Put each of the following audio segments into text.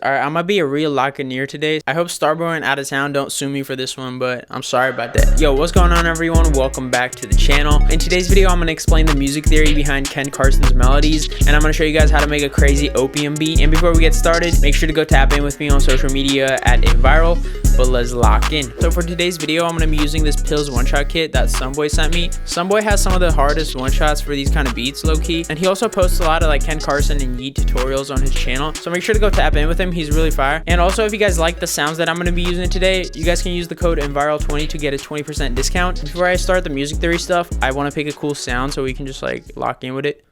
Alright, I'm gonna be a real Lockeneer today. I hope Starboy and Out of Town don't sue me for this one, but I'm sorry about that. Yo, what's going on, everyone? Welcome back to the channel. In today's video, I'm gonna explain the music theory behind Ken Carson's melodies, and I'm gonna show you guys how to make a crazy Opium beat. And before we get started, make sure to go tap in with me on social media at inquires. But let's lock in. So for today's video, I'm gonna be using this Pills one-shot kit that Sunboy sent me. Sunboy has some of the hardest one-shots for these kind of beats, low-key, and he also posts a lot of like Ken Carson and Yeat tutorials on his channel. So make sure to go tap in with him. He's really fire. And also, if you guys like the sounds that I'm gonna be using today, you guys can use the code inquires20 to get a 20% discount. Before I start the music theory stuff, I want to pick a cool sound so we can just like lock in with it.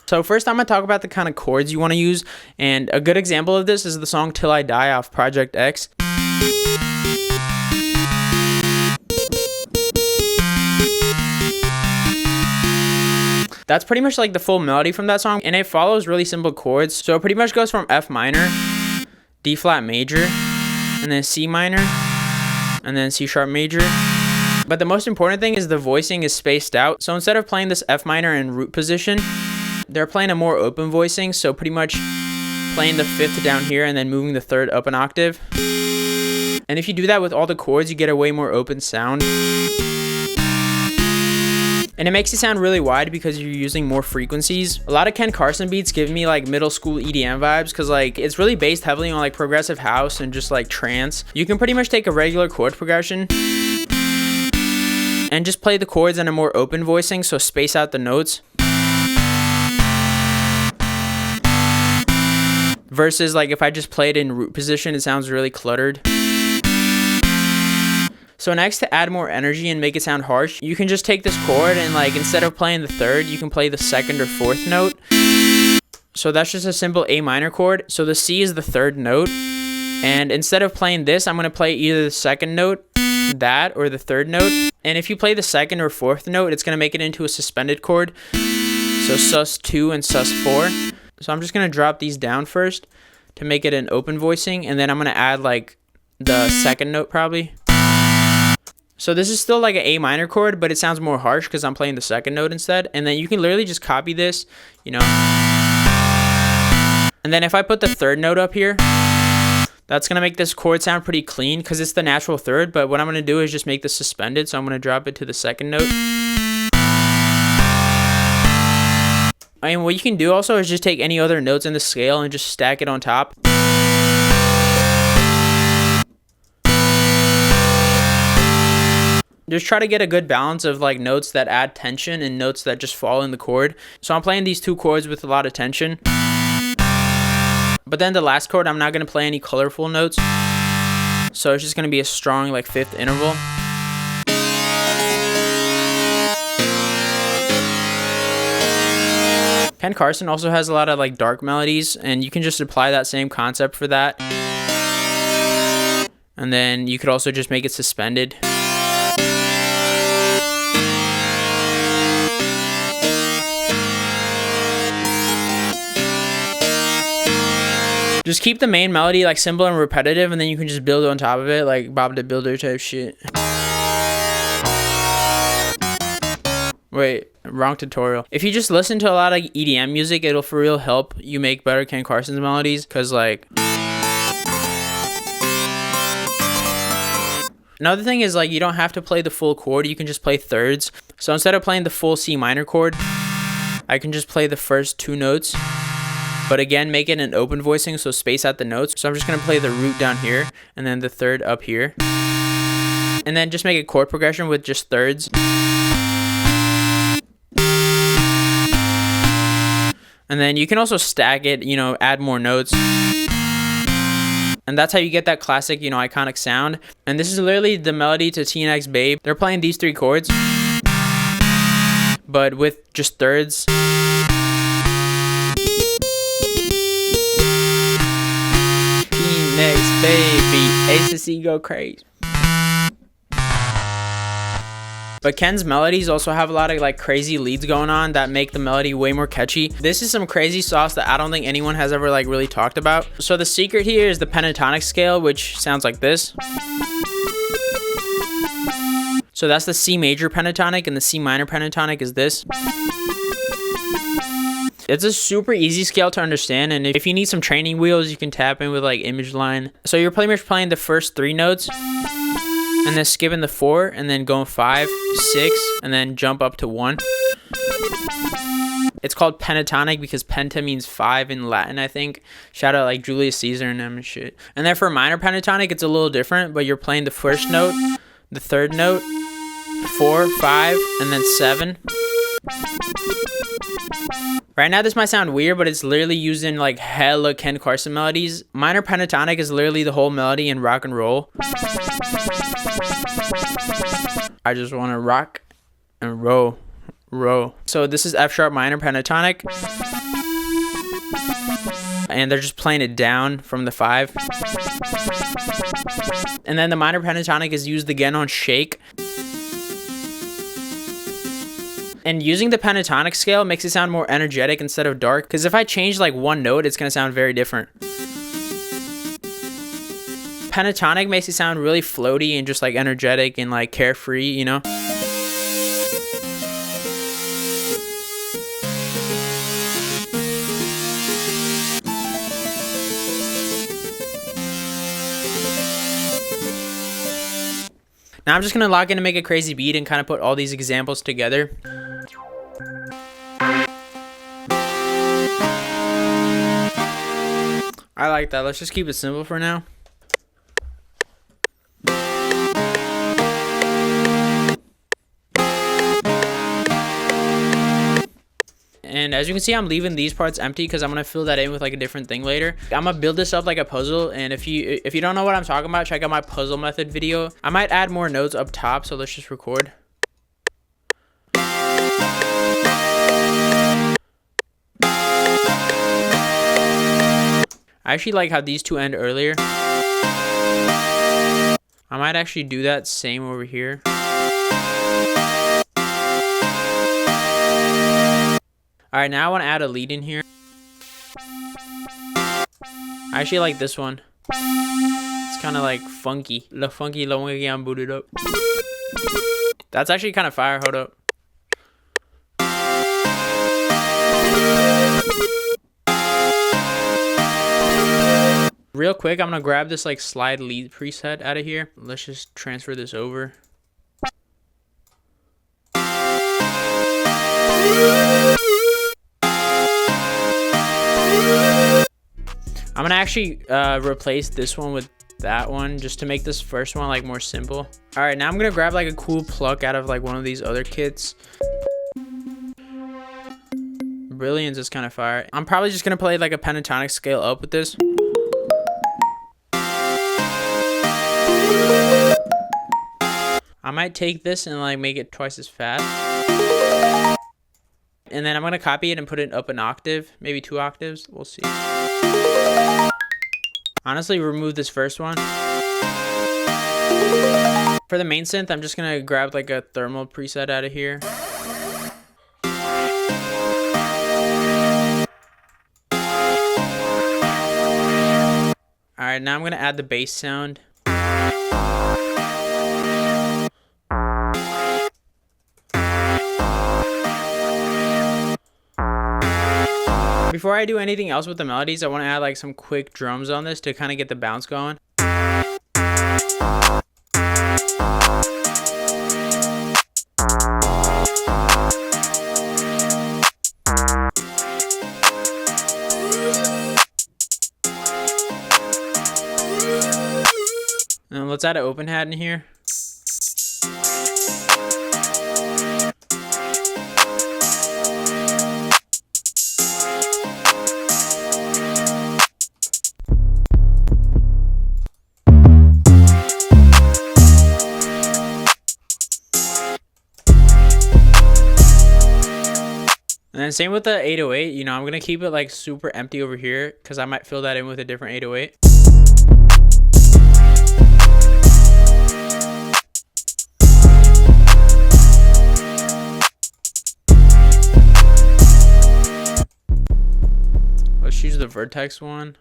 So first, I'm going to talk about the kind of chords you want to use, and a good example of this is the song Till I Die off Project X. That's pretty much like the full melody from that song, and it follows really simple chords. So it pretty much goes from F minor, D flat major, and then C minor, and then C sharp major. But the most important thing is the voicing is spaced out. So instead of playing this F minor in root position, they're playing a more open voicing, so pretty much playing the fifth down here and then moving the third up an octave. And if you do that with all the chords, you get a way more open sound. And it makes it sound really wide because you're using more frequencies. A lot of Ken Carson beats give me like middle school EDM vibes because like it's really based heavily on like progressive house and just like trance. You can pretty much take a regular chord progression and just play the chords in a more open voicing, so space out the notes. Versus like if I just play it in root position, it sounds really cluttered. So next, to add more energy and make it sound harsh, you can just take this chord and like instead of playing the third, you can play the second or fourth note. So that's just a simple A minor chord. So the C is the third note. And instead of playing this, I'm going to play either the second note, that, or the third note. And if you play the second or fourth note, it's going to make it into a suspended chord. So sus2 and sus4. So I'm just going to drop these down first to make it an open voicing, and then I'm going to add like the second note probably. So this is still like an A minor chord, but it sounds more harsh because I'm playing the second note instead. And then you can literally just copy this, you know. And then if I put the third note up here, that's going to make this chord sound pretty clean because it's the natural third. But what I'm going to do is just make this suspended. So I'm going to drop it to the second note. I mean, what you can do also is just take any other notes in the scale and just stack it on top. Just try to get a good balance of like notes that add tension and notes that just fall in the chord. So I'm playing these two chords with a lot of tension. But then the last chord, I'm not going to play any colorful notes. So it's just going to be a strong like fifth interval. Ken Carson also has a lot of like dark melodies, and you can just apply that same concept for that. And then you could also just make it suspended. Just keep the main melody like simple and repetitive, and then you can just build on top of it like Bob the Builder type shit. Wait, wrong tutorial. If you just listen to a lot of EDM music, it'll for real help you make better Ken Carson's melodies. Cause like, another thing is like you don't have to play the full chord. You can just play thirds. So instead of playing the full C minor chord, I can just play the first two notes. But again, make it an open voicing, so space out the notes. So I'm just gonna play the root down here and then the third up here. And then just make a chord progression with just thirds. And then you can also stack it, you know, add more notes. And that's how you get that classic, you know, iconic sound. And this is literally the melody to TNX Babe. They're playing these three chords, but with just thirds. TNX Baby, Ace to C go crazy. But Ken's melodies also have a lot of like crazy leads going on that make the melody way more catchy. This is some crazy sauce that I don't think anyone has ever like really talked about. So the secret here is the pentatonic scale, which sounds like this. So that's the C major pentatonic, and the C minor pentatonic is this. It's a super easy scale to understand, and if you need some training wheels, you can tap in with like image line. So you're pretty much playing the first 3 notes, and then skipping the 4, and then going 5, 6, and then jump up to 1. It's called pentatonic because penta means 5 in Latin, I think. Shout out like Julius Caesar and them and shit. And then for minor pentatonic, it's a little different, but you're playing the first note, the 3rd note, 4, 5, and then 7. Right now this might sound weird, but it's literally used in like hella Ken Carson melodies. Minor pentatonic is literally the whole melody in rock and roll. I just want to rock and roll. So this is F sharp minor pentatonic, and they're just playing it down from the 5. And then the minor pentatonic is used again on shake. And using the pentatonic scale makes it sound more energetic instead of dark, because if I change like one note, it's going to sound very different. Pentatonic makes it sound really floaty and just like energetic and like carefree, you know? Now I'm just going to lock in and make a crazy beat and kind of put all these examples together. I like that. Let's just keep it simple for now. And as you can see, I'm leaving these parts empty because I'm going to fill that in with like a different thing later. I'm going to build this up like a puzzle. And if you don't know what I'm talking about, check out my puzzle method video. I might add more notes up top. So let's just record. I actually like how these two end earlier. I might actually do that same over here. Alright, now I want to add a lead in here. I actually like this one. It's kind of like funky. La funky, la funky, I'm booted up. That's actually kind of fire. Hold up. Real quick, I'm going to grab this like slide lead preset out of here. Let's just transfer this over. I'm gonna actually replace this one with that one just to make this first one like more simple. All right, now I'm gonna grab like a cool pluck out of like one of these other kits. Brilliance is kind of fire. I'm probably just gonna play like a pentatonic scale up with this. I might take this and like make it twice as fast. And then I'm gonna copy it and put it up an octave, maybe 2 octaves. We'll see. Honestly, remove this first one. For the main synth, I'm just gonna grab like a thermal preset out of here. Alright, now I'm gonna add the bass sound. Before I do anything else with the melodies, I want to add like some quick drums on this to kind of get the bounce going. And let's add an open hat in here. And then same with the 808, you know, I'm going to keep it like super empty over here because I might fill that in with a different 808. Let's choose the vertex one.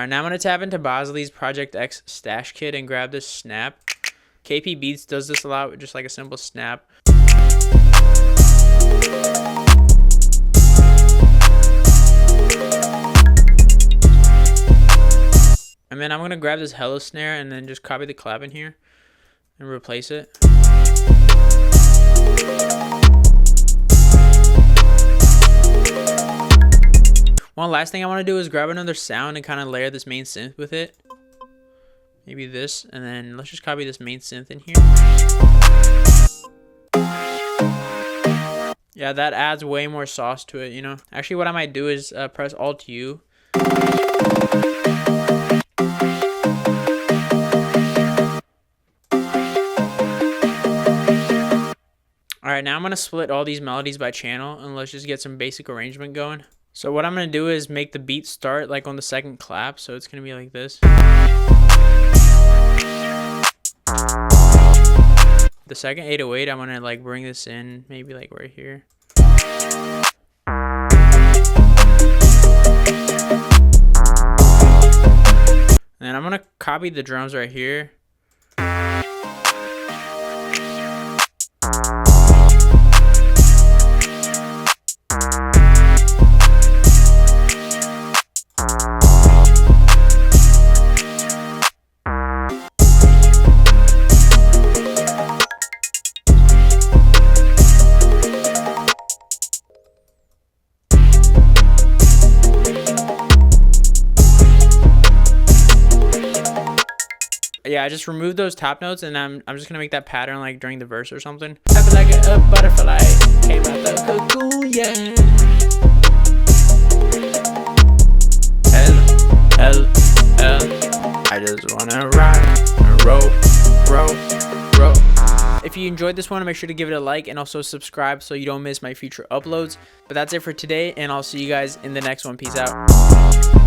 Alright, now I'm going to tap into Bosley's Project X Stash Kit and grab this snap. KP Beats does this a lot with just like a simple snap. And then I'm going to grab this hello snare and then just copy the clap in here and replace it. One last thing I want to do is grab another sound and kind of layer this main synth with it. Maybe this, and then let's just copy this main synth in here. Yeah, that adds way more sauce to it, you know. Actually, what I might do is press Alt U. Alright, now I'm going to split all these melodies by channel and let's just get some basic arrangement going. So what I'm going to do is make the beat start like on the second clap, so it's going to be like this. The second 808, I'm going to like bring this in maybe like right here. And I'm going to copy the drums right here. Yeah, I just removed those top notes and I'm just gonna make that pattern like during the verse or something. I feel like a butterfly came out the cocoon, yeah. I just wanna ride and roll. If you enjoyed this one, make sure to give it a like and also subscribe so you don't miss my future uploads. But that's it for today, and I'll see you guys in the next one. Peace out.